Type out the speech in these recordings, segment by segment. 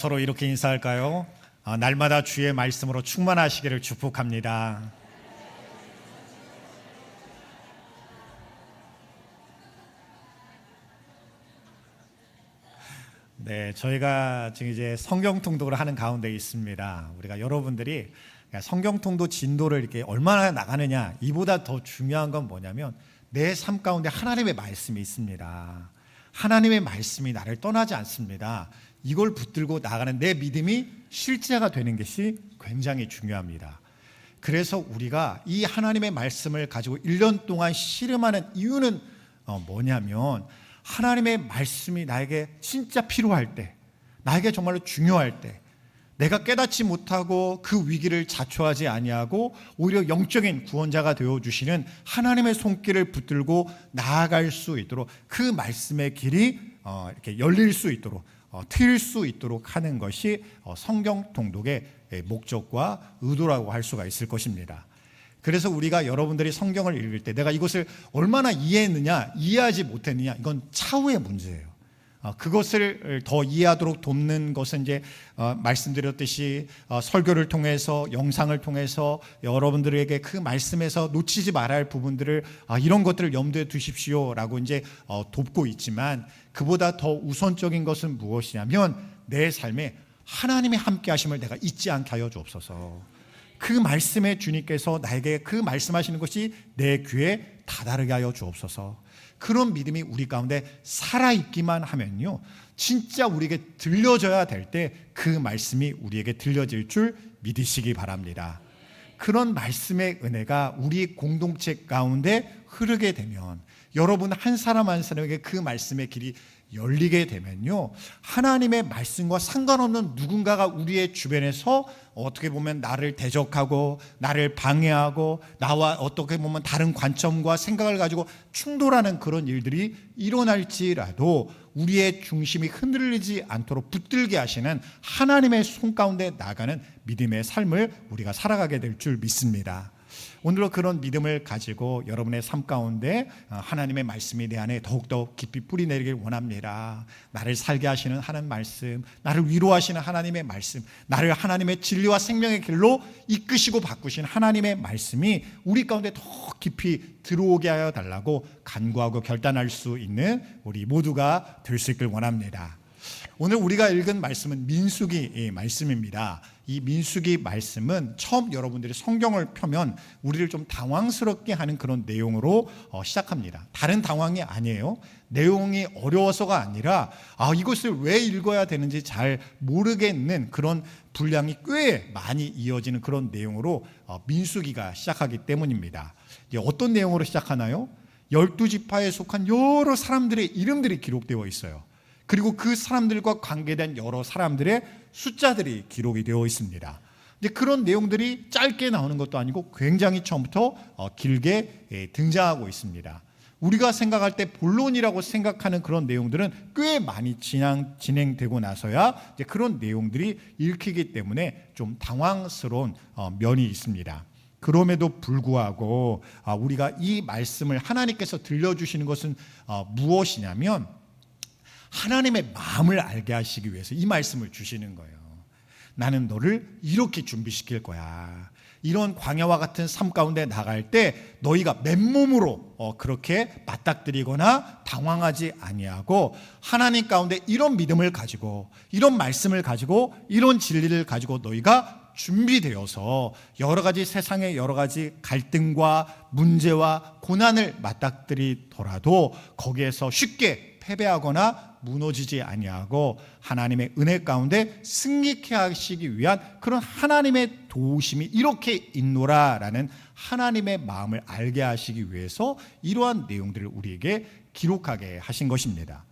서로 이렇게 인사할까요? 날마다 주의 말씀으로 충만하시기를 축복합니다. 네, 저희가 지금 이제 성경 통독을 하는 가운데 있습니다. 우리가 여러분들이 성경 통독 진도를 이렇게 얼마나 나가느냐, 이보다 더 중요한 건 뭐냐면 내 삶 가운데 하나님의 말씀이 있습니다. 하나님의 말씀이 나를 떠나지 않습니다. 이걸 붙들고 나가는 내 믿음이 실제가 되는 것이 굉장히 중요합니다. 그래서 우리가 이 하나님의 말씀을 가지고 1년 동안 씨름하는 이유는 뭐냐면 하나님의 말씀이 나에게 진짜 필요할 때, 나에게 정말로 중요할 때, 내가 깨닫지 못하고 그 위기를 자초하지 아니하고 오히려 영적인 구원자가 되어주시는 하나님의 손길을 붙들고 나아갈 수 있도록, 그 말씀의 길이 이렇게 열릴 수 있도록, 트일 수 있도록 하는 것이 성경 통독의 목적과 의도라고 할 수가 있을 것입니다. 그래서 우리가 여러분들이 성경을 읽을 때 내가 이것을 얼마나 이해했느냐, 이해하지 못했느냐, 이건 차후의 문제예요. 그것을 더 이해하도록 돕는 것은 이제 말씀드렸듯이 설교를 통해서, 영상을 통해서 여러분들에게 그 말씀에서 놓치지 말아야 할 부분들을 이런 것들을 염두에 두십시오라고 이제 돕고 있지만, 그보다 더 우선적인 것은 무엇이냐면 내 삶에 하나님의 함께 하심을 내가 잊지 않게 하여 주옵소서. 그 말씀에 주님께서 나에게 그 말씀하시는 것이 내 귀에 다다르게 하여 주옵소서. 그런 믿음이 우리 가운데 살아있기만 하면요, 진짜 우리에게 들려져야 될 때 그 말씀이 우리에게 들려질 줄 믿으시기 바랍니다. 그런 말씀의 은혜가 우리 공동체 가운데 흐르게 되면, 여러분 한 사람 한 사람에게 그 말씀의 길이 열리게 되면요, 하나님의 말씀과 상관없는 누군가가 우리의 주변에서 어떻게 보면 나를 대적하고 나를 방해하고 나와 어떻게 보면 다른 관점과 생각을 가지고 충돌하는 그런 일들이 일어날지라도 우리의 중심이 흔들리지 않도록 붙들게 하시는 하나님의 손 가운데 나가는 믿음의 삶을 우리가 살아가게 될 줄 믿습니다. 오늘도 그런 믿음을 가지고 여러분의 삶 가운데 하나님의 말씀이 내 안에 더욱더 깊이 뿌리 내리길 원합니다. 나를 살게 하시는 하나님 말씀, 나를 위로하시는 하나님의 말씀, 나를 하나님의 진리와 생명의 길로 이끄시고 바꾸신 하나님의 말씀이 우리 가운데 더 깊이 들어오게 하여 달라고 간구하고 결단할 수 있는 우리 모두가 될 수 있길 원합니다. 오늘 우리가 읽은 말씀은 민수기 말씀입니다. 이 민수기 말씀은 처음 여러분들이 성경을 펴면 우리를 좀 당황스럽게 하는 그런 내용으로 시작합니다. 다른 당황이 아니에요. 내용이 어려워서가 아니라 이것을 왜 읽어야 되는지 잘 모르겠는 그런 분량이 꽤 많이 이어지는 그런 내용으로 민수기가 시작하기 때문입니다. 어떤 내용으로 시작하나요? 12지파에 속한 여러 사람들의 이름들이 기록되어 있어요. 그리고 그 사람들과 관계된 여러 사람들의 숫자들이 기록이 되어 있습니다. 그런 내용들이 짧게 나오는 것도 아니고 굉장히 처음부터 길게 등장하고 있습니다. 우리가 생각할 때 본론이라고 생각하는 그런 내용들은 꽤 많이 진행되고 나서야 이제 그런 내용들이 읽히기 때문에 좀 당황스러운 면이 있습니다. 그럼에도 불구하고 우리가 이 말씀을 하나님께서 들려주시는 것은 무엇이냐면 하나님의 마음을 알게 하시기 위해서 이 말씀을 주시는 거예요. 나는 너를 이렇게 준비시킬 거야. 이런 광야와 같은 삶 가운데 나갈 때 너희가 맨몸으로 그렇게 맞닥뜨리거나 당황하지 아니하고 하나님 가운데 이런 믿음을 가지고, 이런 말씀을 가지고, 이런 진리를 가지고 너희가 준비되어서 여러 가지 세상의 여러 가지 갈등과 문제와 고난을 맞닥뜨리더라도 거기에서 쉽게 패배하거나 무너지지 아니하고 하나님의 은혜 가운데 승리케 하시기 위한 그런 하나님의 도우심이 이렇게 있노라라는 하나님의 마음을 알게 하시기 위해서 이러한 내용들을 우리에게 기록하게 하신 것입니다.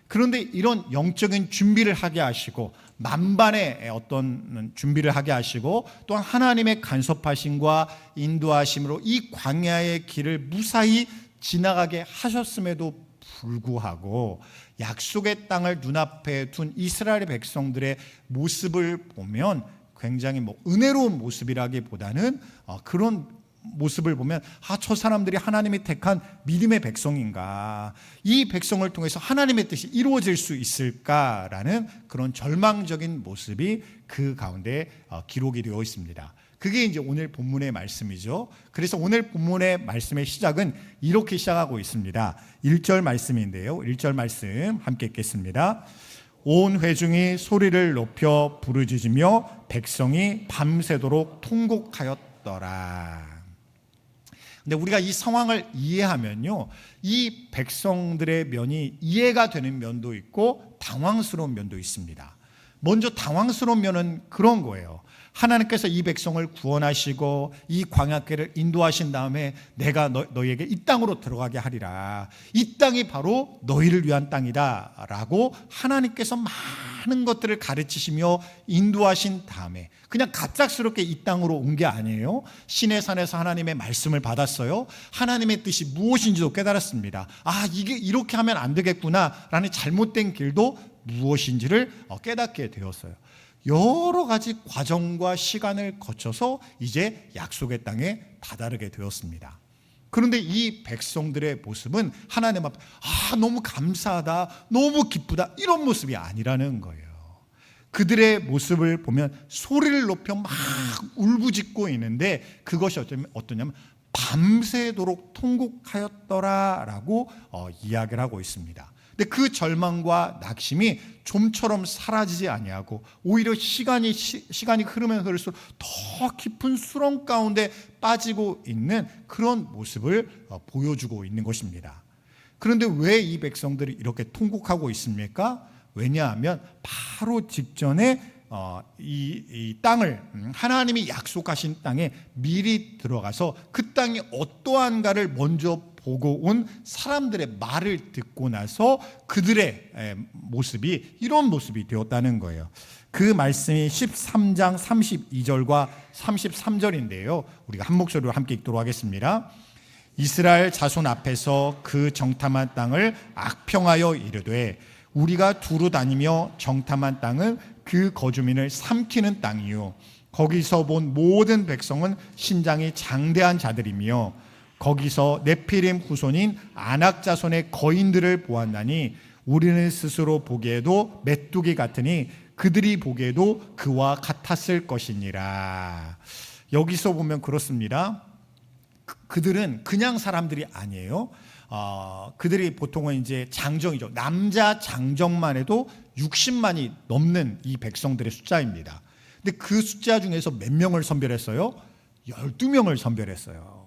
그런데 이런 영적인 준비를 하게 하시고 만반의 어떤 준비를 하게 하시고 또한 하나님의 간섭하심과 인도하심으로 이 광야의 길을 무사히 지나가게 하셨음에도 불구하고 약속의 땅을 눈앞에 둔 이스라엘 백성들의 모습을 보면 굉장히 은혜로운 모습이라기보다는 그런 모습을 보면 저 사람들이 하나님이 택한 믿음의 백성인가, 이 백성을 통해서 하나님의 뜻이 이루어질 수 있을까라는 그런 절망적인 모습이 그 가운데 기록이 되어 있습니다. 그게 이제 오늘 본문의 말씀이죠. 그래서 오늘 본문의 말씀의 시작은 이렇게 시작하고 있습니다. 1절 말씀인데요. 1절 말씀 함께 읽겠습니다. 온 회중이 소리를 높여 부르짖으며 백성이 밤새도록 통곡하였더라. 근데 우리가 이 상황을 이해하면요, 이 백성들의 면이 이해가 되는 면도 있고 당황스러운 면도 있습니다. 먼저 당황스러운 면은 그런 거예요. 하나님께서 이 백성을 구원하시고 이 광야길을 인도하신 다음에 내가 너희에게 이 땅으로 들어가게 하리라, 이 땅이 바로 너희를 위한 땅이다 라고 하나님께서 많은 것들을 가르치시며 인도하신 다음에 그냥 갑작스럽게 이 땅으로 온 게 아니에요. 시내산에서 하나님의 말씀을 받았어요. 하나님의 뜻이 무엇인지도 깨달았습니다. 이게 이렇게 하면 안 되겠구나 라는 잘못된 길도 무엇인지를 깨닫게 되었어요. 여러 가지 과정과 시간을 거쳐서 이제 약속의 땅에 다다르게 되었습니다. 그런데 이 백성들의 모습은 하나님 앞에 너무 감사하다, 너무 기쁘다, 이런 모습이 아니라는 거예요. 그들의 모습을 보면 소리를 높여 막 울부짖고 있는데 그것이 어떠냐면 밤새도록 통곡하였더라라고 이야기를 하고 있습니다. 근데 그 절망과 낙심이 좀처럼 사라지지 아니하고 오히려 시간이 흐르면 흐를수록 더 깊은 수렁 가운데 빠지고 있는 그런 모습을 보여주고 있는 것입니다. 그런데 왜 이 백성들이 이렇게 통곡하고 있습니까? 왜냐하면 바로 직전에 이 땅을, 하나님이 약속하신 땅에 미리 들어가서 그 땅이 어떠한가를 먼저 보고 온 사람들의 말을 듣고 나서 그들의 모습이 이런 모습이 되었다는 거예요. 그 말씀이 13장 32절과 33절인데요. 우리가 한 목소리로 함께 읽도록 하겠습니다. 이스라엘 자손 앞에서 그 정탐한 땅을 악평하여 이르되 우리가 두루 다니며 정탐한 땅은 그 거주민을 삼키는 땅이요 거기서 본 모든 백성은 신장이 장대한 자들이며 거기서 네피림 후손인 아낙 자손의 거인들을 보았나니 우리는 스스로 보기에도 메뚜기 같으니 그들이 보기에도 그와 같았을 것이니라. 여기서 보면 그렇습니다. 그들은 그냥 사람들이 아니에요. 그들이 보통은 이제 장정이죠. 남자 장정만 해도 60만이 넘는 이 백성들의 숫자입니다. 근데 그 숫자 중에서 몇 명을 선별했어요? 12명을 선별했어요.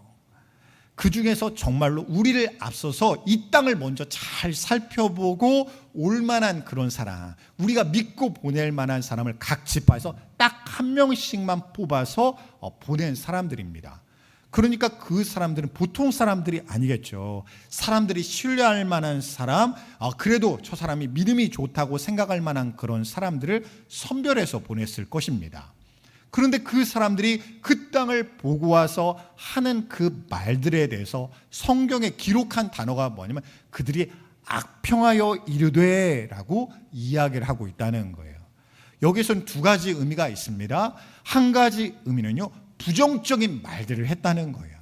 그 중에서 정말로 우리를 앞서서 이 땅을 먼저 잘 살펴보고 올 만한 그런 사람, 우리가 믿고 보낼 만한 사람을 각 지파에서 딱 한 명씩만 뽑아서 보낸 사람들입니다. 그러니까 그 사람들은 보통 사람들이 아니겠죠. 사람들이 신뢰할 만한 사람, 그래도 저 사람이 믿음이 좋다고 생각할 만한 그런 사람들을 선별해서 보냈을 것입니다. 그런데 그 사람들이 그 땅을 보고 와서 하는 그 말들에 대해서 성경에 기록한 단어가 뭐냐면 그들이 악평하여 이르되 라고 이야기를 하고 있다는 거예요. 여기서는 두 가지 의미가 있습니다. 한 가지 의미는요, 부정적인 말들을 했다는 거예요.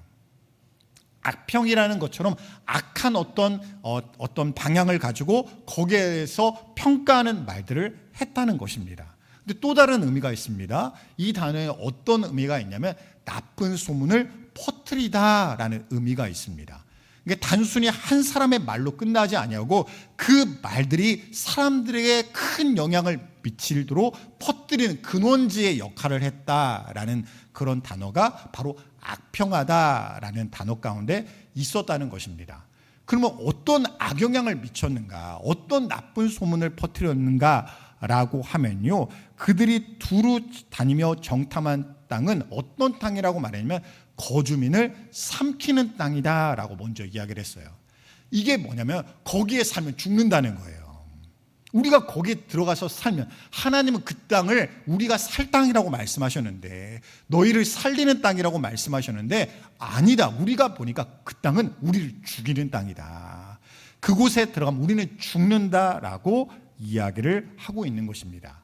악평이라는 것처럼 악한 어떤 방향을 가지고 거기에서 평가하는 말들을 했다는 것입니다. 근데 또 다른 의미가 있습니다. 이 단어에 어떤 의미가 있냐면 나쁜 소문을 퍼뜨리다라는 의미가 있습니다. 이게 단순히 한 사람의 말로 끝나지 아니하고 그 말들이 사람들에게 큰 영향을 미치도록 퍼뜨리는 근원지의 역할을 했다라는 그런 단어가 바로 악평하다라는 단어 가운데 있었다는 것입니다. 그러면 어떤 악영향을 미쳤는가, 어떤 나쁜 소문을 퍼뜨렸는가라고 하면요, 그들이 두루 다니며 정탐한 땅은 어떤 땅이라고 말하냐면 거주민을 삼키는 땅이다라고 먼저 이야기를 했어요. 이게 뭐냐면 거기에 살면 죽는다는 거예요. 우리가 거기에 들어가서 살면, 하나님은 그 땅을 우리가 살 땅이라고 말씀하셨는데, 너희를 살리는 땅이라고 말씀하셨는데 아니다. 우리가 보니까 그 땅은 우리를 죽이는 땅이다. 그곳에 들어가면 우리는 죽는다라고 이야기를 하고 있는 것입니다.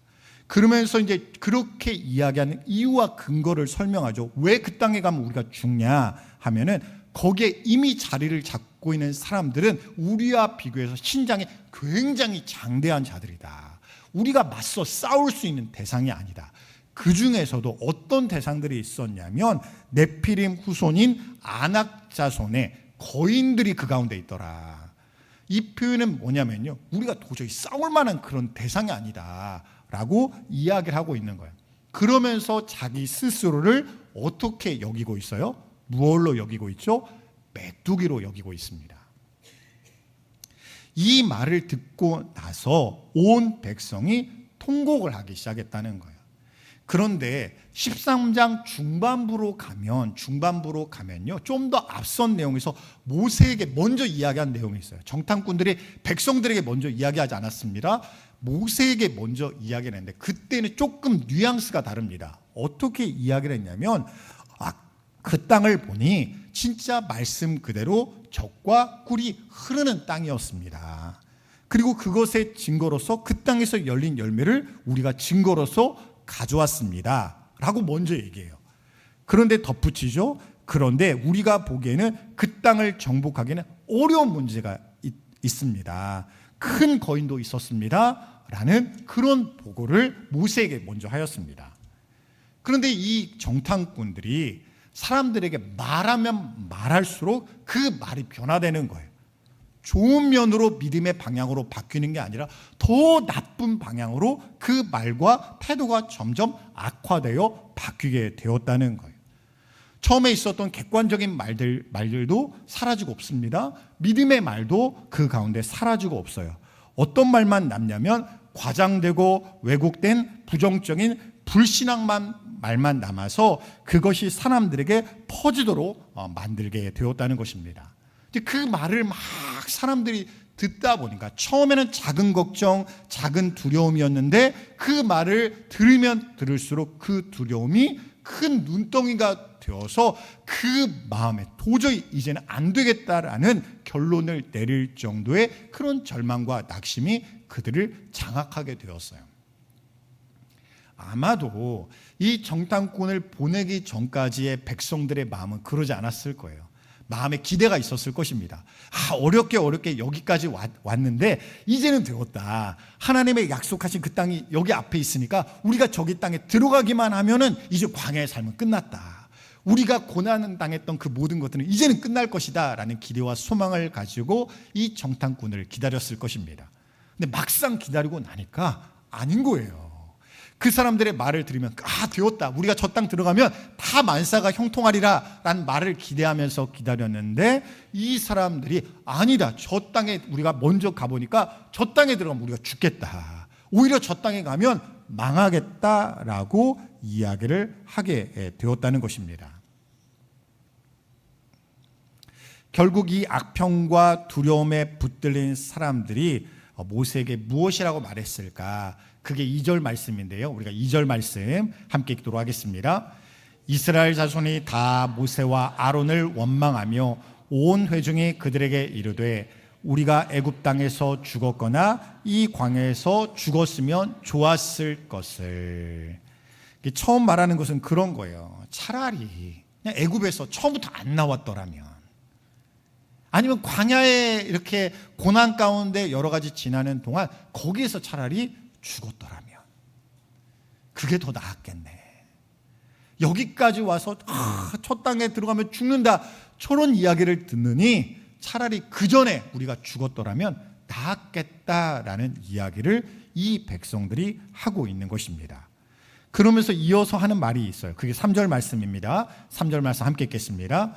그러면서 이제 그렇게 이야기하는 이유와 근거를 설명하죠. 왜 그 땅에 가면 우리가 죽냐 하면은 거기에 이미 자리를 잡고 있는 사람들은 우리와 비교해서 신장이 굉장히 장대한 자들이다. 우리가 맞서 싸울 수 있는 대상이 아니다. 그 중에서도 어떤 대상들이 있었냐면 네피림 후손인 아낙 자손의 거인들이 그 가운데 있더라. 이 표현은 뭐냐면요, 우리가 도저히 싸울 만한 그런 대상이 아니다 라고 이야기를 하고 있는 거예요. 그러면서 자기 스스로를 어떻게 여기고 있어요? 무엇로 여기고 있죠? 메뚜기로 여기고 있습니다. 이 말을 듣고 나서 온 백성이 통곡을 하기 시작했다는 거예요. 그런데 13장 중반부로 가면요, 좀 더 앞선 내용에서 모세에게 먼저 이야기한 내용이 있어요. 정탐꾼들이 백성들에게 먼저 이야기하지 않았습니다. 모세에게 먼저 이야기를 했는데 그때는 조금 뉘앙스가 다릅니다. 어떻게 이야기를 했냐면 그 땅을 보니 진짜 말씀 그대로 젖과 꿀이 흐르는 땅이었습니다. 그리고 그것의 증거로서 그 땅에서 열린 열매를 우리가 증거로서 가져왔습니다 라고 먼저 얘기해요. 그런데 덧붙이죠. 그런데 우리가 보기에는 그 땅을 정복하기에는 어려운 문제가 있습니다. 큰 거인도 있었습니다 라는 그런 보고를 모세에게 먼저 하였습니다. 그런데 이 정탐꾼들이 사람들에게 말하면 말할수록 그 말이 변화되는 거예요. 좋은 면으로 믿음의 방향으로 바뀌는 게 아니라 더 나쁜 방향으로 그 말과 태도가 점점 악화되어 바뀌게 되었다는 거예요. 처음에 있었던 객관적인 말들도 사라지고 없습니다. 믿음의 말도 그 가운데 사라지고 없어요. 어떤 말만 남냐면 과장되고 왜곡된 부정적인 말만 남아서 그것이 사람들에게 퍼지도록 만들게 되었다는 것입니다. 그 말을 막 사람들이 듣다 보니까 처음에는 작은 걱정, 작은 두려움이었는데 그 말을 들으면 들을수록 그 두려움이 큰 눈덩이가 되어서 그 마음에 도저히 이제는 안 되겠다라는 결론을 내릴 정도의 그런 절망과 낙심이 그들을 장악하게 되었어요. 아마도 이 정탐꾼을 보내기 전까지의 백성들의 마음은 그러지 않았을 거예요. 마음에 기대가 있었을 것입니다. 어렵게 여기까지 왔는데 이제는 되었다. 하나님의 약속하신 그 땅이 여기 앞에 있으니까 우리가 저기 땅에 들어가기만 하면은 이제 광야의 삶은 끝났다. 우리가 고난을 당했던 그 모든 것들은 이제는 끝날 것이다 라는 기대와 소망을 가지고 이 정탐꾼을 기다렸을 것입니다. 근데 막상 기다리고 나니까 아닌 거예요. 그 사람들의 말을 들으면 되었다. 우리가 저 땅 들어가면 다 만사가 형통하리라 라는 말을 기대하면서 기다렸는데 이 사람들이 아니다. 저 땅에 우리가 먼저 가보니까 저 땅에 들어가면 우리가 죽겠다. 오히려 저 땅에 가면 망하겠다라고 이야기를 하게 되었다는 것입니다. 결국 이 악평과 두려움에 붙들린 사람들이 모세에게 무엇이라고 말했을까? 그게 2절 말씀인데요. 우리가 2절 말씀 함께 읽도록 하겠습니다. 이스라엘 자손이 다 모세와 아론을 원망하며 온 회중이 그들에게 이르되 우리가 애굽 땅에서 죽었거나 이 광야에서 죽었으면 좋았을 것을. 처음 말하는 것은 그런 거예요. 차라리 그냥 애굽에서 처음부터 안 나왔더라면, 아니면 광야에 이렇게 고난 가운데 여러 가지 지나는 동안 거기에서 차라리 죽었더라면 그게 더 나았겠네. 여기까지 와서 첫 땅에 들어가면 죽는다, 저런 이야기를 듣느니 차라리 그 전에 우리가 죽었더라면 나았겠다라는 이야기를 이 백성들이 하고 있는 것입니다. 그러면서 이어서 하는 말이 있어요. 그게 3절 말씀입니다. 3절 말씀 함께 읽겠습니다.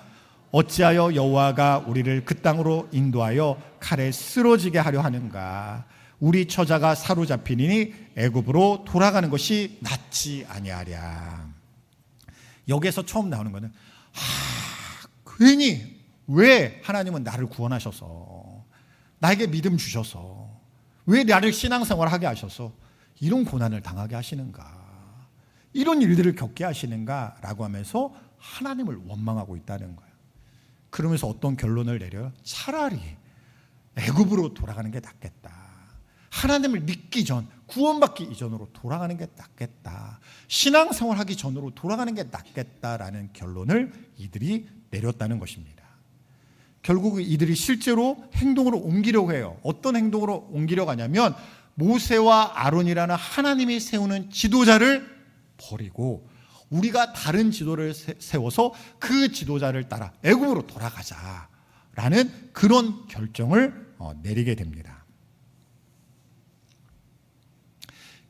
어찌하여 여호와가 우리를 그 땅으로 인도하여 칼에 쓰러지게 하려 하는가? 우리 처자가 사로잡히니 애굽으로 돌아가는 것이 낫지 아니하랴. 여기에서 처음 나오는 것은 괜히 왜 하나님은 나를 구원하셔서, 나에게 믿음 주셔서, 왜 나를 신앙생활하게 하셔서 이런 고난을 당하게 하시는가, 이런 일들을 겪게 하시는가 라고 하면서 하나님을 원망하고 있다는 거예요. 그러면서 어떤 결론을 내려요? 차라리 애굽으로 돌아가는 게 낫겠다. 하나님을 믿기 전, 구원받기 이전으로 돌아가는 게 낫겠다. 신앙생활 하기 전으로 돌아가는 게 낫겠다라는 결론을 이들이 내렸다는 것입니다. 결국 이들이 실제로 행동으로 옮기려고 해요. 어떤 행동으로 옮기려고 하냐면 모세와 아론이라는 하나님이 세우는 지도자를 버리고 우리가 다른 지도를 세워서 그 지도자를 따라 애굽으로 돌아가자라는 그런 결정을 내리게 됩니다.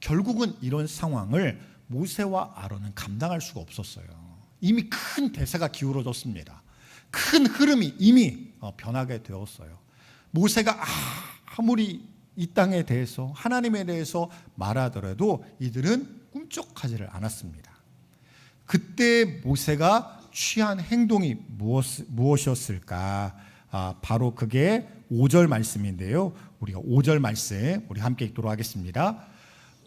결국은 이런 상황을 모세와 아론은 감당할 수가 없었어요. 이미 큰 대세가 기울어졌습니다. 큰 흐름이 이미 변하게 되었어요. 모세가 아무리 이 땅에 대해서 하나님에 대해서 말하더라도 이들은 꿈쩍하지를 않았습니다. 그때 모세가 취한 행동이 무엇이었을까? 바로 그게 5절 말씀인데요. 우리가 5절 말씀 우리 함께 읽도록 하겠습니다.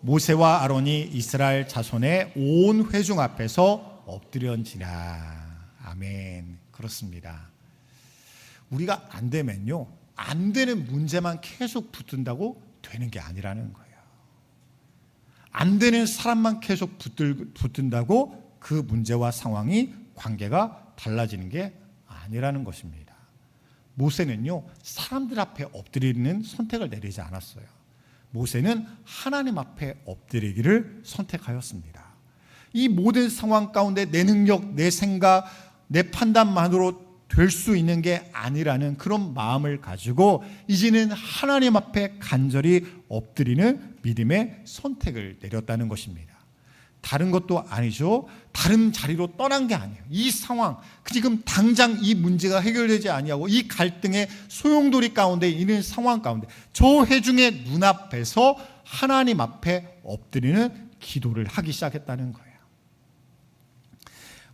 모세와 아론이 이스라엘 자손의 온 회중 앞에서 엎드려지라. 아멘. 그렇습니다. 우리가 안 되면요, 안 되는 문제만 계속 붙든다고 되는 게 아니라는 거예요. 안 되는 사람만 계속 붙든다고 그 문제와 상황이 관계가 달라지는 게 아니라는 것입니다. 모세는요, 사람들 앞에 엎드리는 선택을 내리지 않았어요. 모세는 하나님 앞에 엎드리기를 선택하였습니다. 이 모든 상황 가운데 내 능력, 내 생각, 내 판단만으로 될 수 있는 게 아니라는 그런 마음을 가지고 이제는 하나님 앞에 간절히 엎드리는 믿음의 선택을 내렸다는 것입니다. 다른 것도 아니죠. 다른 자리로 떠난 게 아니에요. 이 상황, 지금 당장 이 문제가 해결되지 아니하고 이 갈등의 소용돌이 가운데 있는 상황 가운데 저 회중의 눈앞에서 하나님 앞에 엎드리는 기도를 하기 시작했다는 거예요.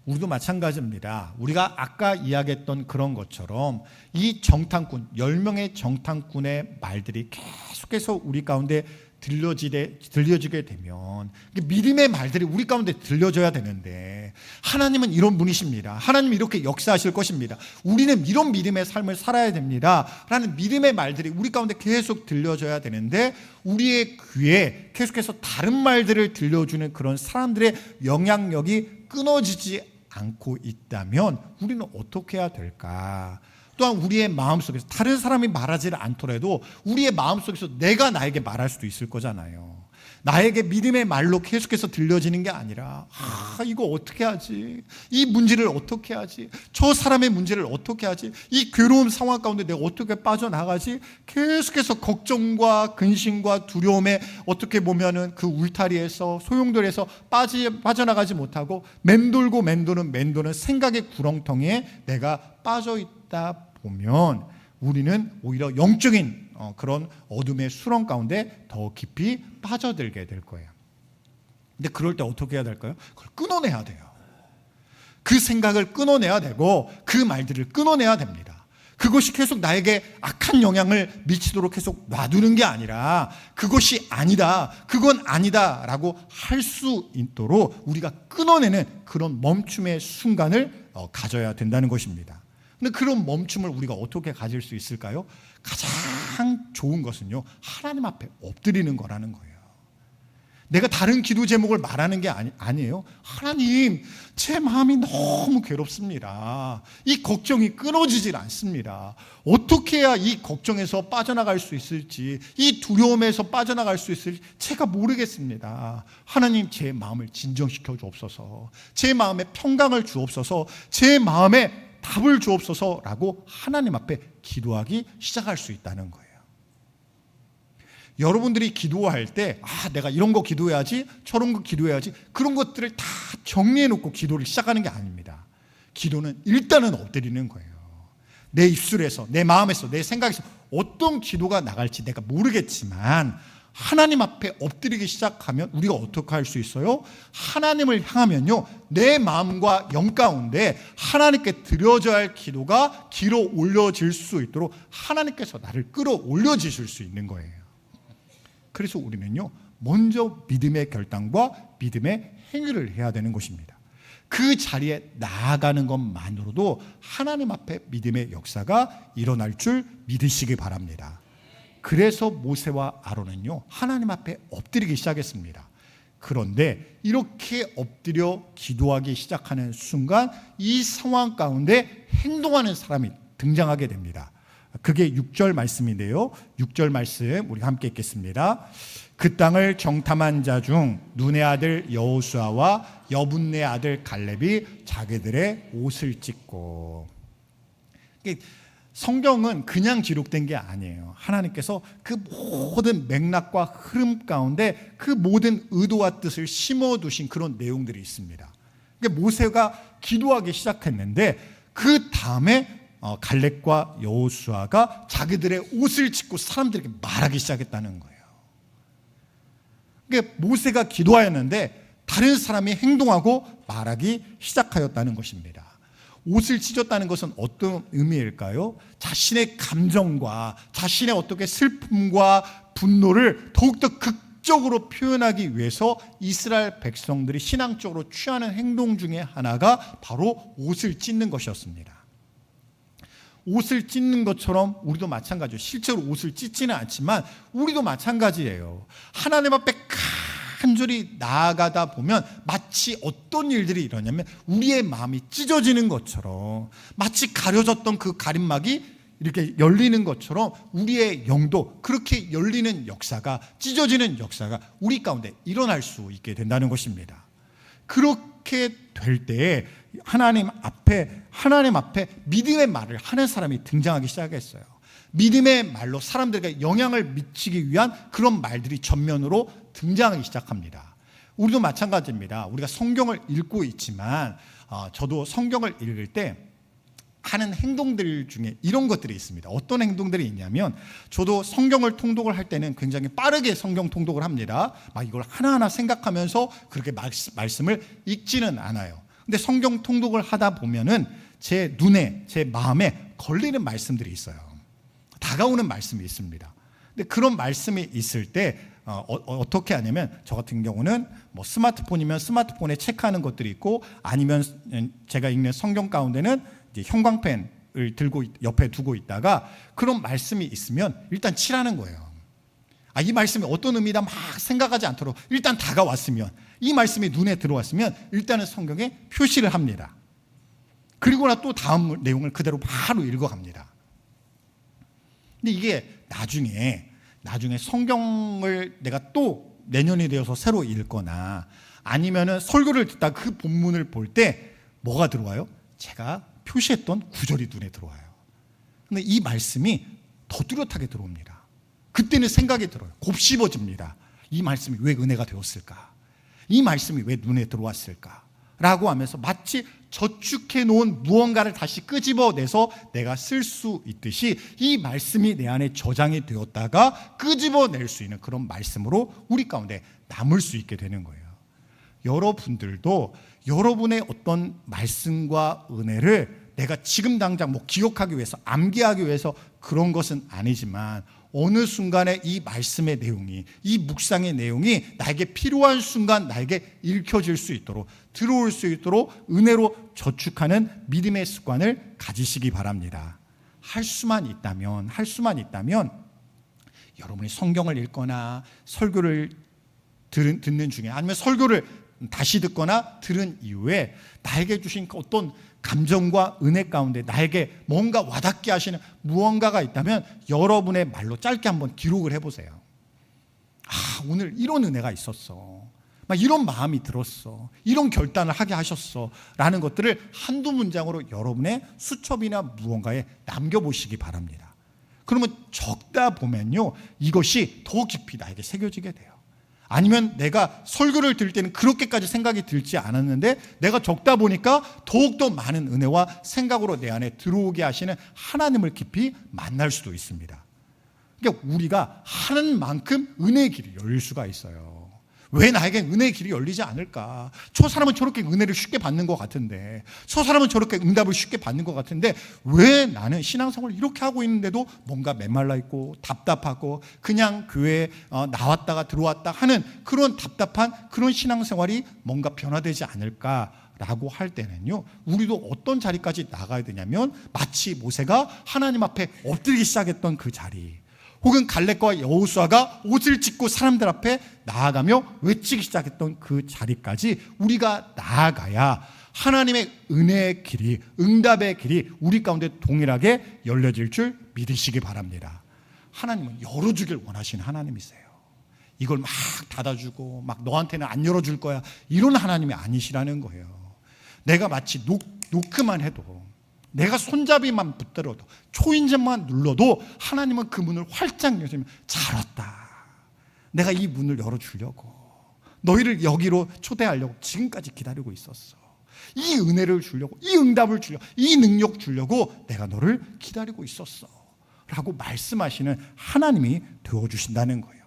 우리도 마찬가지입니다. 우리가 아까 이야기했던 그런 것처럼 이 정탐꾼, 10명의 정탐꾼의 말들이 계속해서 우리 가운데 들려지게 되면 믿음의 말들이 우리 가운데 들려져야 되는데 하나님은 이런 분이십니다. 하나님은 이렇게 역사하실 것입니다. 우리는 이런 믿음의 삶을 살아야 됩니다. 라는 믿음의 말들이 우리 가운데 계속 들려져야 되는데 우리의 귀에 계속해서 다른 말들을 들려주는 그런 사람들의 영향력이 끊어지지 않고 있다면 우리는 어떻게 해야 될까? 또한 우리의 마음속에서 다른 사람이 말하지를 않더라도 우리의 마음속에서 내가 나에게 말할 수도 있을 거잖아요. 나에게 믿음의 말로 계속해서 들려지는 게 아니라 이거 어떻게 하지? 이 문제를 어떻게 하지? 저 사람의 문제를 어떻게 하지? 이 괴로운 상황 가운데 내가 어떻게 빠져나가지? 계속해서 걱정과 근심과 두려움에 어떻게 보면은 그 울타리에서 소용돌이에서 빠져나가지 못하고 맴도는 생각의 구렁텅이에 내가 빠져있다 보면 우리는 오히려 영적인 그런 어둠의 수렁 가운데 더 깊이 빠져들게 될 거예요. 근데 그럴 때 어떻게 해야 될까요? 그걸 끊어내야 돼요. 그 생각을 끊어내야 되고 그 말들을 끊어내야 됩니다. 그것이 계속 나에게 악한 영향을 미치도록 계속 놔두는 게 아니라 그것이 아니다, 그건 아니다 라고 할 수 있도록 우리가 끊어내는 그런 멈춤의 순간을 가져야 된다는 것입니다. 근데 그런 멈춤을 우리가 어떻게 가질 수 있을까요? 가장 좋은 것은요, 하나님 앞에 엎드리는 거라는 거예요. 내가 다른 기도 제목을 말하는 게 아니에요. 하나님, 제 마음이 너무 괴롭습니다. 이 걱정이 끊어지질 않습니다. 어떻게 해야 이 걱정에서 빠져나갈 수 있을지, 이 두려움에서 빠져나갈 수 있을지 제가 모르겠습니다. 하나님, 제 마음을 진정시켜 주옵소서. 제 마음에 평강을 주옵소서. 제 마음에 답을 주옵소서라고 하나님 앞에 기도하기 시작할 수 있다는 거예요. 여러분들이 기도할 때 내가 이런 거 기도해야지, 저런 거 기도해야지, 그런 것들을 다 정리해 놓고 기도를 시작하는 게 아닙니다. 기도는 일단은 엎드리는 거예요. 내 입술에서, 내 마음에서, 내 생각에서 어떤 기도가 나갈지 내가 모르겠지만 하나님 앞에 엎드리기 시작하면 우리가 어떻게 할 수 있어요? 하나님을 향하면요, 내 마음과 영 가운데 하나님께 드려져야 할 기도가 길어 올려질 수 있도록 하나님께서 나를 끌어올려 주실 수 있는 거예요. 그래서 우리는요, 먼저 믿음의 결단과 믿음의 행위를 해야 되는 것입니다. 그 자리에 나아가는 것만으로도 하나님 앞에 믿음의 역사가 일어날 줄 믿으시기 바랍니다. 그래서 모세와 아론은요 하나님 앞에 엎드리기 시작했습니다. 그런데 이렇게 엎드려 기도하기 시작하는 순간 이 상황 가운데 행동하는 사람이 등장하게 됩니다. 그게 6절 말씀인데요. 6절 말씀 우리 함께 읽겠습니다. 그 땅을 정탐한 자 중 눈의 아들 여호수아와 여분네 아들 갈렙이 자기들의 옷을 찢고. 성경은 그냥 기록된 게 아니에요. 하나님께서 그 모든 맥락과 흐름 가운데 그 모든 의도와 뜻을 심어두신 그런 내용들이 있습니다. 모세가 기도하기 시작했는데 그 다음에 갈렙과 여호수아가 자기들의 옷을 찢고 사람들에게 말하기 시작했다는 거예요. 모세가 기도하였는데 다른 사람이 행동하고 말하기 시작하였다는 것입니다. 옷을 찢었다는 것은 어떤 의미일까요? 자신의 감정과 자신의 어떻게 슬픔과 분노를 더욱더 극적으로 표현하기 위해서 이스라엘 백성들이 신앙적으로 취하는 행동 중에 하나가 바로 옷을 찢는 것이었습니다. 옷을 찢는 것처럼 우리도 마찬가지예요. 실제로 옷을 찢지는 않지만 우리도 마찬가지예요. 하나님 앞에 간절히 나아가다 보면 마치 어떤 일들이 일어나냐면 우리의 마음이 찢어지는 것처럼, 마치 가려졌던 그 가림막이 이렇게 열리는 것처럼 우리의 영도 그렇게 열리는 역사가, 찢어지는 역사가 우리 가운데 일어날 수 있게 된다는 것입니다. 그렇게 될 때에 하나님 앞에 믿음의 말을 하는 사람이 등장하기 시작했어요. 믿음의 말로 사람들에게 영향을 미치기 위한 그런 말들이 전면으로 등장하기 시작합니다. 우리도 마찬가지입니다. 우리가 성경을 읽고 있지만 저도 성경을 읽을 때 하는 행동들 중에 이런 것들이 있습니다. 어떤 행동들이 있냐면, 저도 성경을 통독을 할 때는 굉장히 빠르게 성경 통독을 합니다. 막 이걸 하나하나 생각하면서 그렇게 말씀을 읽지는 않아요. 근데 성경 통독을 하다 보면은 제 눈에, 제 마음에 걸리는 말씀들이 있어요. 다가오는 말씀이 있습니다. 근데 그런 말씀이 있을 때 어떻게 하냐면, 저 같은 경우는 뭐 스마트폰이면 스마트폰에 체크하는 것들이 있고, 아니면 제가 읽는 성경 가운데는 이제 형광펜을 들고 옆에 두고 있다가 그런 말씀이 있으면 일단 칠하는 거예요. 이 말씀이 어떤 의미다 막 생각하지 않도록 일단 다가왔으면, 이 말씀이 눈에 들어왔으면 일단은 성경에 표시를 합니다. 그리고나 또 다음 내용을 그대로 바로 읽어갑니다. 근데 이게 나중에 성경을 내가 또 내년이 되어서 새로 읽거나 아니면은 설교를 듣다 그 본문을 볼 때 뭐가 들어와요? 제가 표시했던 구절이 눈에 들어와요. 근데 이 말씀이 더 뚜렷하게 들어옵니다. 그때는 생각이 들어요. 곱씹어집니다. 이 말씀이 왜 은혜가 되었을까? 이 말씀이 왜 눈에 들어왔을까? 라고 하면서 마치 저축해 놓은 무언가를 다시 끄집어내서 내가 쓸 수 있듯이 이 말씀이 내 안에 저장이 되었다가 끄집어낼 수 있는 그런 말씀으로 우리 가운데 남을 수 있게 되는 거예요. 여러분들도 여러분의 어떤 말씀과 은혜를 내가 지금 당장 뭐 기억하기 위해서, 암기하기 위해서 그런 것은 아니지만, 어느 순간에 이 말씀의 내용이, 이 묵상의 내용이 나에게 필요한 순간 나에게 읽혀질 수 있도록, 들어올 수 있도록 은혜로 저축하는 믿음의 습관을 가지시기 바랍니다. 할 수만 있다면 여러분이 성경을 읽거나 설교를 듣는 중에, 아니면 설교를 다시 듣거나 들은 이후에 나에게 주신 어떤 감정과 은혜 가운데 나에게 뭔가 와닿게 하시는 무언가가 있다면 여러분의 말로 짧게 한번 기록을 해보세요. 오늘 이런 은혜가 있었어, 막 이런 마음이 들었어, 이런 결단을 하게 하셨어 라는 것들을 한두 문장으로 여러분의 수첩이나 무언가에 남겨보시기 바랍니다. 그러면 적다 보면요, 이것이 더 깊이 나에게 새겨지게 돼요. 아니면 내가 설교를 들을 때는 그렇게까지 생각이 들지 않았는데 내가 적다 보니까 더욱더 많은 은혜와 생각으로 내 안에 들어오게 하시는 하나님을 깊이 만날 수도 있습니다. 그러니까 우리가 하는 만큼 은혜의 길이 열릴 수가 있어요. 왜 나에게 은혜의 길이 열리지 않을까? 저 사람은 저렇게 은혜를 쉽게 받는 것 같은데, 저 사람은 저렇게 응답을 쉽게 받는 것 같은데 왜 나는 신앙생활을 이렇게 하고 있는데도 뭔가 메말라 있고 답답하고 그냥 교회에 나왔다가 들어왔다 하는 그런 답답한 그런 신앙생활이 뭔가 변화되지 않을까라고 할 때는요, 우리도 어떤 자리까지 나가야 되냐면 마치 모세가 하나님 앞에 엎드리기 시작했던 그 자리, 혹은 갈렙과 여호수아가 옷을 찢고 사람들 앞에 나아가며 외치기 시작했던 그 자리까지 우리가 나아가야 하나님의 은혜의 길이, 응답의 길이 우리 가운데 동일하게 열려질 줄 믿으시기 바랍니다. 하나님은 열어주길 원하시는 하나님이세요. 이걸 막 닫아주고 막 너한테는 안 열어줄 거야, 이런 하나님이 아니시라는 거예요. 내가 마치 노크만 해도, 내가 손잡이만 붙들어도, 초인종만 눌러도 하나님은 그 문을 활짝 여시면 잘 왔다, 내가 이 문을 열어주려고, 너희를 여기로 초대하려고 지금까지 기다리고 있었어. 이 은혜를 주려고, 이 응답을 주려고, 이 능력 주려고 내가 너를 기다리고 있었어 라고 말씀하시는 하나님이 되어주신다는 거예요.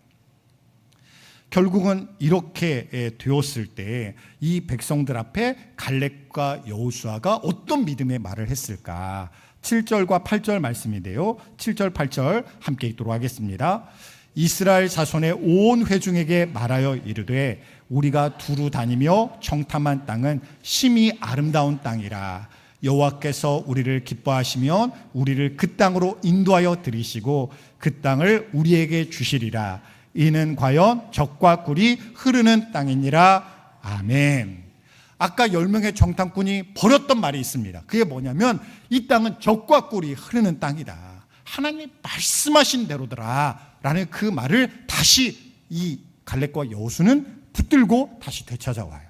결국은 이렇게 되었을 때 이 백성들 앞에 갈렙과 여호수아가 어떤 믿음의 말을 했을까? 7절과 8절 말씀인데요, 7절 8절 함께 읽도록 하겠습니다. 이스라엘 자손의 온 회중에게 말하여 이르되 우리가 두루 다니며 정탐한 땅은 심히 아름다운 땅이라. 여호와께서 우리를 기뻐하시면 우리를 그 땅으로 인도하여 들이시고 그 땅을 우리에게 주시리라. 이는 과연 젖과 꿀이 흐르는 땅이니라. 아멘. 아까 10명의 정탐꾼이 버렸던 말이 있습니다. 그게 뭐냐면 이 땅은 젖과 꿀이 흐르는 땅이다, 하나님이 말씀하신 대로더라 라는 그 말을 다시 이 갈렙과 여호수는 붙들고 다시 되찾아와요.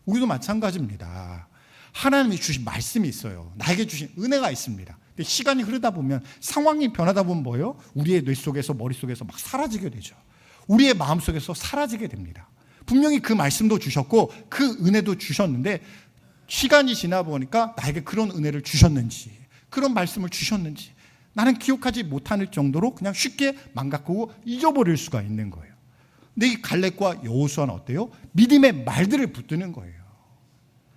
우리도 마찬가지입니다. 하나님이 주신 말씀이 있어요. 나에게 주신 은혜가 있습니다. 시간이 흐르다 보면, 상황이 변하다 보면 뭐예요? 우리의 뇌 속에서, 머릿속에서 막 사라지게 되죠. 우리의 마음속에서 사라지게 됩니다. 분명히 그 말씀도 주셨고 그 은혜도 주셨는데 시간이 지나 보니까 나에게 그런 은혜를 주셨는지, 그런 말씀을 주셨는지 나는 기억하지 못할 정도로 그냥 쉽게 망각하고 잊어버릴 수가 있는 거예요. 근데 이 갈렙과 여호수아는 어때요? 믿음의 말들을 붙드는 거예요.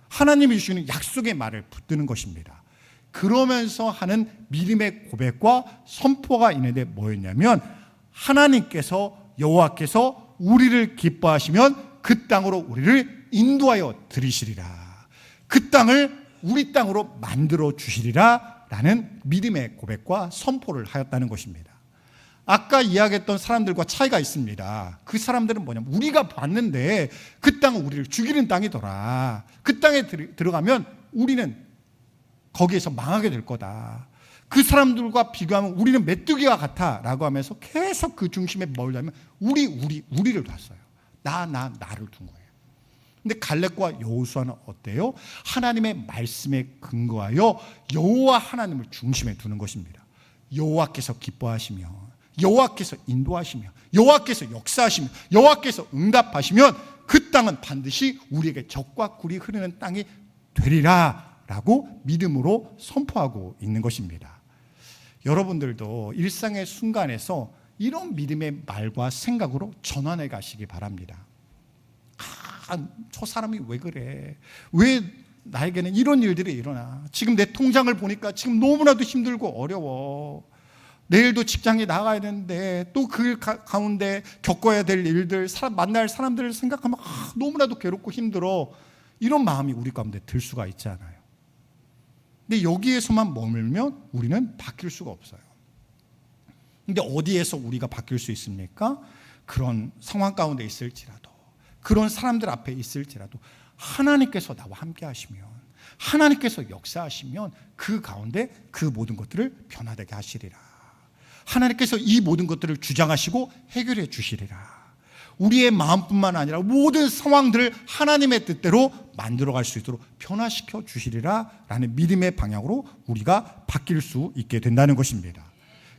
하나님이 주시는 약속의 말을 붙드는 것입니다. 그러면서 하는 믿음의 고백과 선포가 있는데 뭐였냐면, 하나님께서, 여호와께서 우리를 기뻐하시면 그 땅으로 우리를 인도하여 들이시리라. 그 땅을 우리 땅으로 만들어 주시리라 라는 믿음의 고백과 선포를 하였다는 것입니다. 아까 이야기했던 사람들과 차이가 있습니다. 그 사람들은 뭐냐면, 우리가 봤는데 그 땅은 우리를 죽이는 땅이더라, 그 땅에 들어가면 우리는 거기에서 망하게 될 거다, 그 사람들과 비교하면 우리는 메뚜기와 같아 라고 하면서 계속 그 중심에 머물자면 우리를 뒀어요. 나를 둔 거예요. 근데 갈렙과 여호수아는 어때요? 하나님의 말씀에 근거하여 여호와 하나님을 중심에 두는 것입니다. 여호와께서 기뻐하시며, 여호와께서 인도하시며, 여호와께서 역사하시며, 여호와께서 응답하시면 그 땅은 반드시 우리에게 젖과 꿀이 흐르는 땅이 되리라 라고 믿음으로 선포하고 있는 것입니다. 여러분들도 일상의 순간에서 이런 믿음의 말과 생각으로 전환해 가시기 바랍니다. 저 사람이 왜 그래? 왜 나에게는 이런 일들이 일어나? 지금 내 통장을 보니까 지금 너무나도 힘들고 어려워. 내일도 직장에 나가야 되는데 또 그 가운데 겪어야 될 일들, 만날 사람들을 생각하면 너무나도 괴롭고 힘들어. 이런 마음이 우리 가운데 들 수가 있잖아요. 근데 여기에서만 머물면 우리는 바뀔 수가 없어요. 근데 어디에서 우리가 바뀔 수 있습니까? 그런 상황 가운데 있을지라도, 그런 사람들 앞에 있을지라도 하나님께서 나와 함께 하시면, 하나님께서 역사하시면 그 가운데 그 모든 것들을 변화되게 하시리라. 하나님께서 이 모든 것들을 주장하시고 해결해 주시리라. 우리의 마음뿐만 아니라 모든 상황들을 하나님의 뜻대로 만들어갈 수 있도록 변화시켜 주시리라 라는 믿음의 방향으로 우리가 바뀔 수 있게 된다는 것입니다.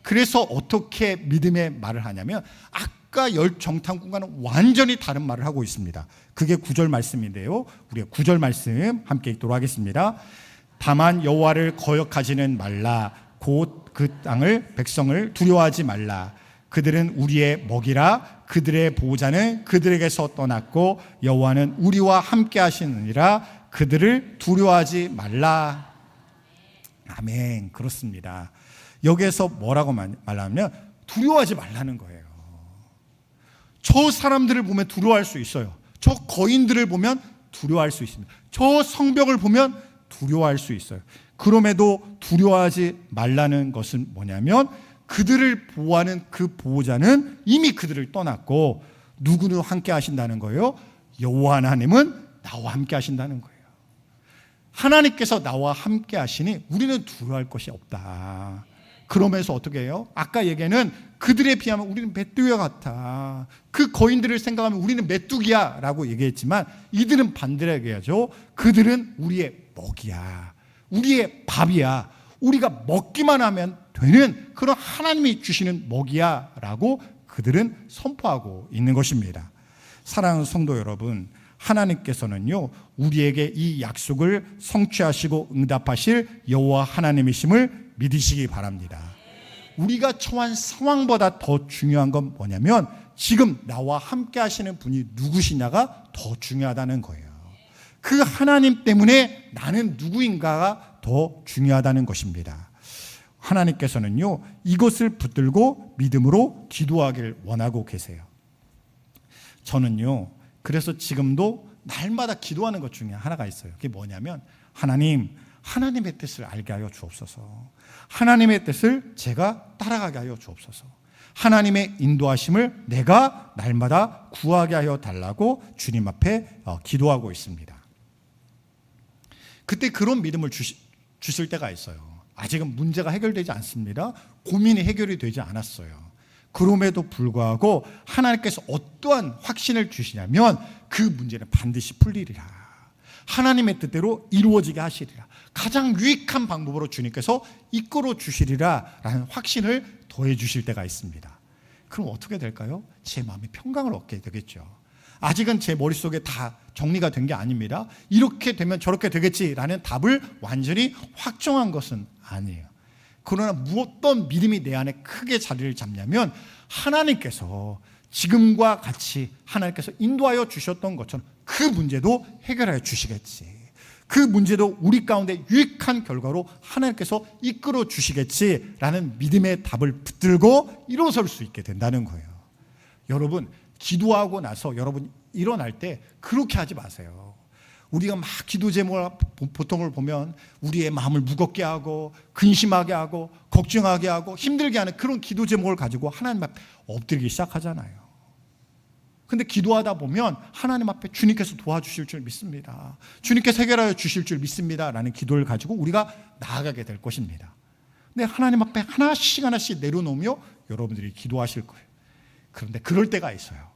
그래서 어떻게 믿음의 말을 하냐면, 아까 10정탐꾼과는 완전히 다른 말을 하고 있습니다. 그게 9절 말씀인데요, 우리가 9절 말씀 함께 읽도록 하겠습니다. 다만 여호와를 거역하지는 말라. 곧 그 땅을, 백성을 두려워하지 말라. 그들은 우리의 먹이라. 그들의 보호자는 그들에게서 떠났고 여호와는 우리와 함께 하시느니라. 그들을 두려워하지 말라. 아멘. 그렇습니다. 여기에서 뭐라고 말하면 두려워하지 말라는 거예요. 저 사람들을 보면 두려워할 수 있어요. 저 거인들을 보면 두려워할 수 있습니다. 저 성벽을 보면 두려워할 수 있어요. 그럼에도 두려워하지 말라는 것은 뭐냐면, 그들을 보호하는 그 보호자는 이미 그들을 떠났고 누구는 함께 하신다는 거예요? 여호와 하나님은 나와 함께 하신다는 거예요. 하나님께서 나와 함께 하시니 우리는 두려워할 것이 없다. 그러면서 어떻게 해요? 아까 얘기는 그들에 비하면 우리는 메뚜기와 같아. 그 거인들을 생각하면 우리는 메뚜기야 라고 얘기했지만 이들은 반대로 얘기하죠. 그들은 우리의 먹이야. 우리의 밥이야. 우리가 먹기만 하면 되는 그런 하나님이 주시는 먹이야 라고 그들은 선포하고 있는 것입니다. 사랑하는 성도 여러분, 하나님께서는요 우리에게 이 약속을 성취하시고 응답하실 여호와 하나님이심을 믿으시기 바랍니다. 우리가 처한 상황보다 더 중요한 건 뭐냐면 지금 나와 함께 하시는 분이 누구시냐가 더 중요하다는 거예요. 그 하나님 때문에 나는 누구인가가 더 중요하다는 것입니다. 하나님께서는요 이것을 붙들고 믿음으로 기도하기를 원하고 계세요. 저는요 그래서 지금도 날마다 기도하는 것 중에 하나가 있어요. 그게 뭐냐면 하나님의 뜻을 알게 하여 주옵소서. 하나님의 뜻을 제가 따라가게 하여 주옵소서. 하나님의 인도하심을 내가 날마다 구하게 하여 달라고 주님 앞에 기도하고 있습니다. 그때 그런 믿음을 주실 때가 있어요. 아직은 문제가 해결되지 않습니다. 고민이 해결이 되지 않았어요. 그럼에도 불구하고 하나님께서 어떠한 확신을 주시냐면 그 문제는 반드시 풀리리라. 하나님의 뜻대로 이루어지게 하시리라. 가장 유익한 방법으로 주님께서 이끌어 주시리라 라는 확신을 더해 주실 때가 있습니다. 그럼 어떻게 될까요? 제 마음이 평강을 얻게 되겠죠. 아직은 제 머릿속에 다 정리가 된 게 아닙니다. 이렇게 되면 저렇게 되겠지라는 답을 완전히 확정한 것은 아니에요. 그러나 어떤 믿음이 내 안에 크게 자리를 잡냐면 하나님께서 지금과 같이 하나님께서 인도하여 주셨던 것처럼 그 문제도 해결하여 주시겠지. 그 문제도 우리 가운데 유익한 결과로 하나님께서 이끌어 주시겠지라는 믿음의 답을 붙들고 일어설 수 있게 된다는 거예요. 여러분 기도하고 나서 여러분 일어날 때 그렇게 하지 마세요. 우리가 막 기도 제목을 보통을 보면 우리의 마음을 무겁게 하고 근심하게 하고 걱정하게 하고 힘들게 하는 그런 기도 제목을 가지고 하나님 앞에 엎드리기 시작하잖아요. 근데 기도하다 보면 하나님 앞에 주님께서 도와주실 줄 믿습니다. 주님께서 해결하여 주실 줄 믿습니다 라는 기도를 가지고 우리가 나아가게 될 것입니다. 근데 하나님 앞에 하나씩 내려놓으며 여러분들이 기도하실 거예요. 그런데 그럴 때가 있어요.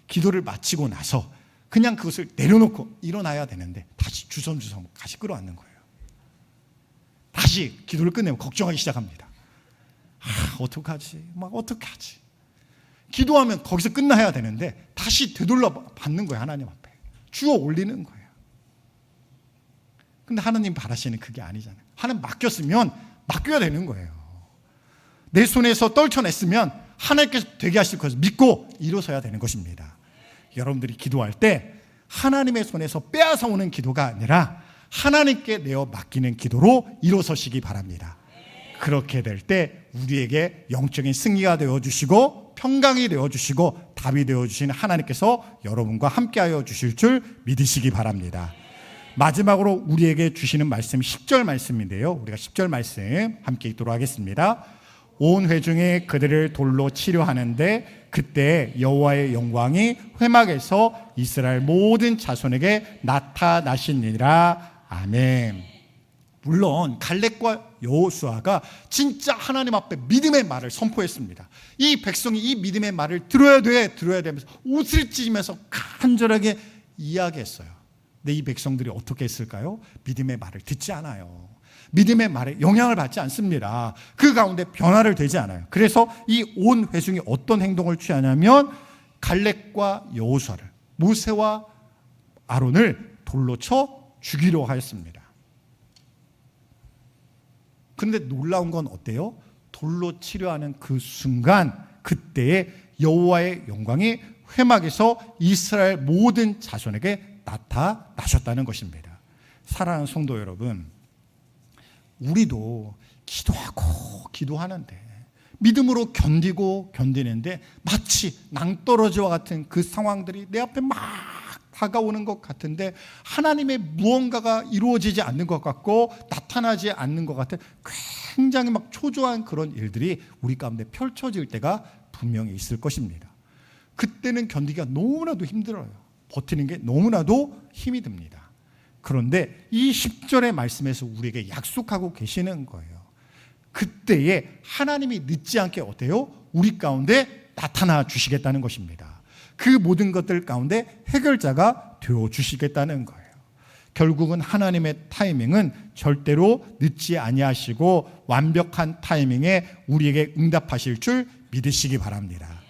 기도를 마치고 나서 그냥 그것을 내려놓고 일어나야 되는데 다시 주섬주섬 다시 끌어안는 거예요. 다시 기도를 끝내면 걱정하기 시작합니다. 어떡하지? 어떻게 하지? 기도하면 거기서 끝나야 되는데 다시 되돌려 받는 거예요. 하나님 앞에 주워 올리는 거예요. 근데 하나님 바라시는 그게 아니잖아요. 하나님 맡겼으면 맡겨야 되는 거예요. 내 손에서 떨쳐냈으면 하나님께서 되게 하실 것을 믿고 일어서야 되는 것입니다. 여러분들이 기도할 때 하나님의 손에서 빼앗아 오는 기도가 아니라 하나님께 내어 맡기는 기도로 일어서시기 바랍니다. 그렇게 될 때 우리에게 영적인 승리가 되어주시고 평강이 되어주시고 답이 되어주시는 하나님께서 여러분과 함께하여 주실 줄 믿으시기 바랍니다. 마지막으로 우리에게 주시는 말씀 10절 말씀인데요. 우리가 10절 말씀 함께 읽도록 하겠습니다. 온 회중이 그들을 돌로 치료하는데 그때 여호와의 영광이 회막에서 이스라엘 모든 자손에게 나타나시니라. 아멘. 물론 갈렙과 여호수아가 진짜 하나님 앞에 믿음의 말을 선포했습니다. 이 백성이 이 믿음의 말을 들어야 되면서 옷을 찢으면서 간절하게 이야기했어요. 근데 이 백성들이 어떻게 했을까요? 믿음의 말을 듣지 않아요. 믿음의 말에 영향을 받지 않습니다. 그 가운데 변화를 되지 않아요. 그래서 이 온 회중이 어떤 행동을 취하냐면 갈렙과 여호수아를, 모세와 아론을 돌로 쳐 죽이려 하였습니다. 그런데 놀라운 건 어때요? 돌로 치려 하는 그 순간 그때에 여호와의 영광이 회막에서 이스라엘 모든 자손에게 나타나셨다는 것입니다. 사랑하는 성도 여러분, 우리도 기도하는데 믿음으로 견디는데 마치 낭떠러지와 같은 그 상황들이 내 앞에 막 다가오는 것 같은데 하나님의 무언가가 이루어지지 않는 것 같고 나타나지 않는 것 같은 굉장히 막 초조한 그런 일들이 우리 가운데 펼쳐질 때가 분명히 있을 것입니다. 그때는 견디기가 너무나도 힘들어요. 버티는 게 너무나도 힘이 듭니다. 그런데 이 10절의 말씀에서 우리에게 약속하고 계시는 거예요. 그때에 하나님이 늦지 않게 어때요? 우리 가운데 나타나 주시겠다는 것입니다. 그 모든 것들 가운데 해결자가 되어 주시겠다는 거예요. 결국은 하나님의 타이밍은 절대로 늦지 아니하시고 완벽한 타이밍에 우리에게 응답하실 줄 믿으시기 바랍니다.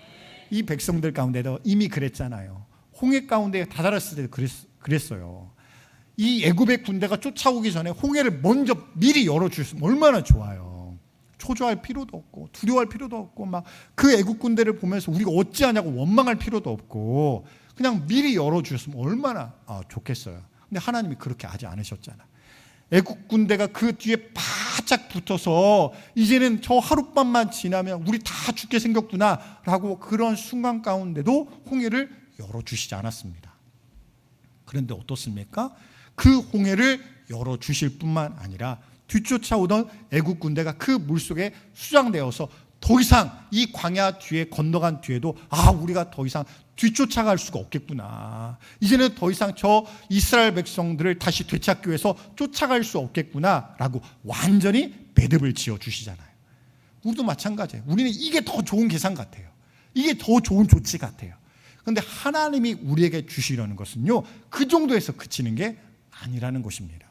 이 백성들 가운데도 이미 그랬잖아요. 홍해 가운데 다다랐을 때도 그랬어요. 이 애굽의 군대가 쫓아오기 전에 홍해를 먼저 미리 열어주셨으면 얼마나 좋아요. 초조할 필요도 없고 두려워할 필요도 없고 막 그 애국 군대를 보면서 우리가 어찌하냐고 원망할 필요도 없고 그냥 미리 열어주셨으면 얼마나 좋겠어요. 근데 하나님이 그렇게 하지 않으셨잖아요. 애국 군대가 그 뒤에 바짝 붙어서 이제는 저 하룻밤만 지나면 우리 다 죽게 생겼구나 라고 그런 순간 가운데도 홍해를 열어주시지 않았습니다. 그런데 어떻습니까? 그 홍해를 열어주실 뿐만 아니라 뒤쫓아오던 애국 군대가 그 물속에 수장되어서 더 이상 이 광야 뒤에 건너간 뒤에도 우리가 더 이상 뒤쫓아갈 수가 없겠구나. 이제는 더 이상 저 이스라엘 백성들을 다시 되찾기 위해서 쫓아갈 수 없겠구나 라고 완전히 매듭을 지어주시잖아요. 우리도 마찬가지예요. 우리는 이게 더 좋은 계산 같아요. 이게 더 좋은 조치 같아요. 그런데 하나님이 우리에게 주시려는 것은요, 그 정도에서 그치는 게 아니라는 것입니다.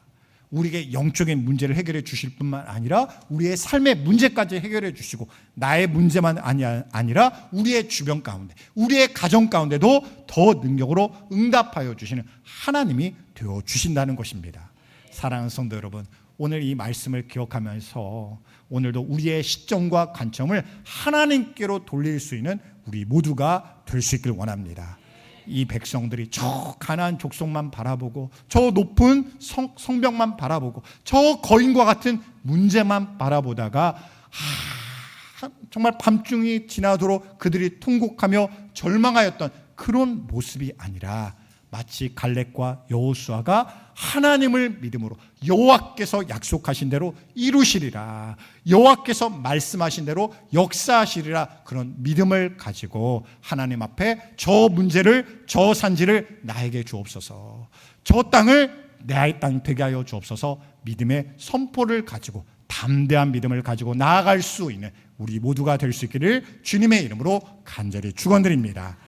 우리에게 영적인 문제를 해결해 주실 뿐만 아니라 우리의 삶의 문제까지 해결해 주시고 나의 문제만 아니라 우리의 주변 가운데 우리의 가정 가운데도 더 능력으로 응답하여 주시는 하나님이 되어 주신다는 것입니다. 사랑하는 성도 여러분, 오늘 이 말씀을 기억하면서 오늘도 우리의 시점과 관점을 하나님께로 돌릴 수 있는 우리 모두가 될 수 있길 원합니다. 이 백성들이 저 가나안 족속만 바라보고 저 높은 성벽만 바라보고 저 거인과 같은 문제만 바라보다가 정말 밤중이 지나도록 그들이 통곡하며 절망하였던 그런 모습이 아니라 마치 갈렙과 여호수아가 하나님을 믿음으로 여호와께서 약속하신 대로 이루시리라, 여호와께서 말씀하신 대로 역사하시리라, 그런 믿음을 가지고 하나님 앞에 저 문제를, 저 산지를 나에게 주옵소서, 저 땅을 내 땅 되게 하여 주옵소서, 믿음의 선포를 가지고 담대한 믿음을 가지고 나아갈 수 있는 우리 모두가 될 수 있기를 주님의 이름으로 간절히 축원드립니다.